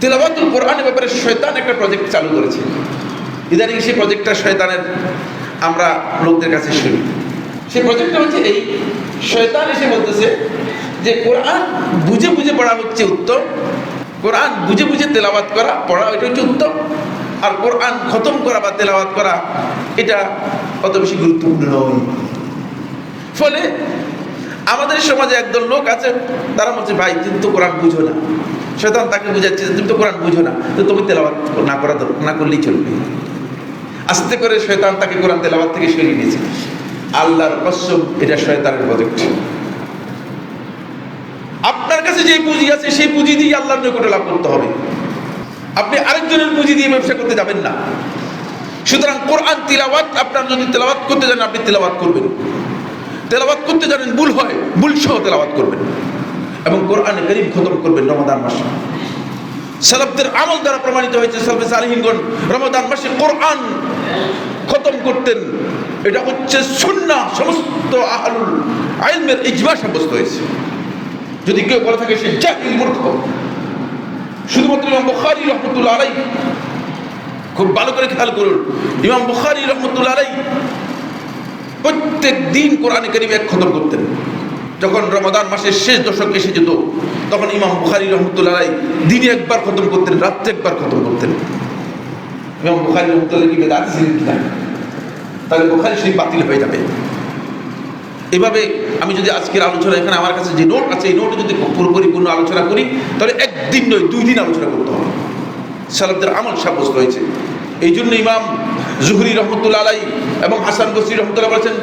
তিলাওয়াতুল কোরআনের ব্যাপারে শয়তান একটা প্রজেক্ট চালু করেছে। ইদানিং সেই প্রজেক্টটা শয়তানের আমরা লোকদের কাছে শুনি। সেই প্রজেক্টটা হচ্ছে এই, শয়তান এসে বলতেছে যে কোরআন বুঝে বুঝে পড়া হচ্ছে উত্তম, কোরআন বুঝে বুঝে তেলাওয়াত করা পড়া এটা হচ্ছে উত্তম, আর কোরআন খতম করা বা তেলাওয়াত করা এটা অত বেশি গুরুত্বপূর্ণ নয়। ফলে আমাদের সমাজে একদল লোক আছে, তারা বলছে ভাই তুমি তো কোরআন বুঝো না। শয়তান তাকে বুঝাচ্ছে যে তুমি তো কোরআন বুঝো না, তো তুমি তেলাওয়াত না করলেই চলবে। আস্তে করে শয়তান তাকে কোরআন তেলাওয়াত থেকে সরিয়ে নিয়েছে। আল্লাহর কসম, এটা শয়তানের প্রজেক্ট। আপনার কাছে যে পুঁজি আছে সেই পুঁজি দিয়ে আল্লাহর নিকট লাভ করতে হবে। আপনি আরেকজনের পুঁজি দিয়ে ব্যবসা করতে যাবেন না। সুতরাং কোরআন তিলাওয়াত, আপনার যদি তেলাওয়াত করতে জানেন আপনি তেলাওয়াত করবেন, তেলাওয়াত করতে জানেন ভুল হয় ভুল সহ তেলাওয়াত করবেন, এবং কোরআনে কারীম খতম করবেন রমাদান মাসে। সালাফদের আমল দ্বারা প্রমাণিত হয়েছে, সালাফে সালেহিনগণ রমাদান মাসে কোরআন খতম করতেন। এটা হচ্ছে সুন্নাহ, সমস্ত আহলুল ইলমের ইজমা সাব্যস্ত হয়েছে। যদি কেউ বলে থাকে সে জাহিল, মূর্খ। শুধুমাত্র ইমাম বুখারী রাহমাতুল্লাহ আলাইহি, খুব ভালো করে খেয়াল করুন, ইমাম বুখারী রাহমাতুল্লাহ আলাইহি প্রত্যেক দিন কোরআনে কারীম এক খতম করতেন। যখন রমাদান মাসের শেষ দশক এসে যেত, তখন ইমাম বুখারী রাহমাতুল্লাহ আলাইহি দিনে একবার খতম করতেন, রাত্রে একবার খতম করতেন। ইমাম বুখারী রাহমাতুল্লাহ কি বেদাতি ছিলেন কিনা? তাহলে বুখারী শরীফ বাতিল হয়ে যাবে। এভাবে আমি যদি আজকের আলোচনা, এখানে আমার কাছে যে নোট আছে, এই নোটে যদি পরিপূর্ণ আলোচনা করি, তাহলে একদিন নয় 2 দিন আলোচনা করতে হবে। সালাফদের আমল সাব্যস্ত হয়েছে। এই জন্য ইমাম জুহরি রহমতুল্লাহ আলাইহি এবং হাসান বসরি রহমতুল্লাহ বলেছেন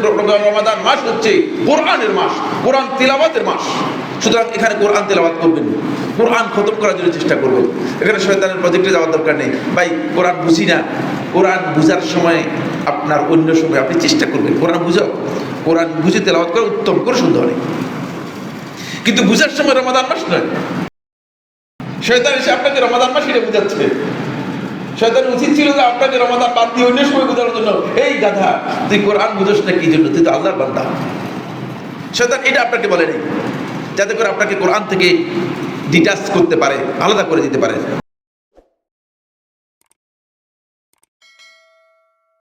রমাদান মাস হচ্ছে কোরআনের মাস, কোরআন তিলাওয়াতের মাস। সুতরাং এখানে কোরআন তেলাওয়াত করবেন, কোরআন খতম করার জন্য চেষ্টা করবেন। এখানে শয়তানের প্রজেক্টে যাওয়ার দরকার নেই। ভাই কোরআন বুঝি না, কোরআন বুঝার সময় আপনার অন্য সময় আপনি চেষ্টা করবেন কোরআন বুঝাও, কোরআন বুঝে তেলাওয়াত করা উত্তম, করে সুন্দর নেই, কিন্তু বুঝার সময় রমাদান মাস নয়। শয়তান এসে আপনাকে রমাদান মাস এটা বুঝাচ্ছে। শয়তানের উচিত ছিল যে আপনাকে রমাদান বাদ দিয়ে অন্য সময় বোঝানোর জন্য, এই গাধা তুই কোরআন বুঝোস না কি জন্য, তুই তো আল্লাহর বান্দা। শয়তান এটা আপনাকে বলে নেই, যাতে করে আপনাকে কোরআন থেকে ডিটাচ করতে পারে, আলাদা করে দিতে পারে।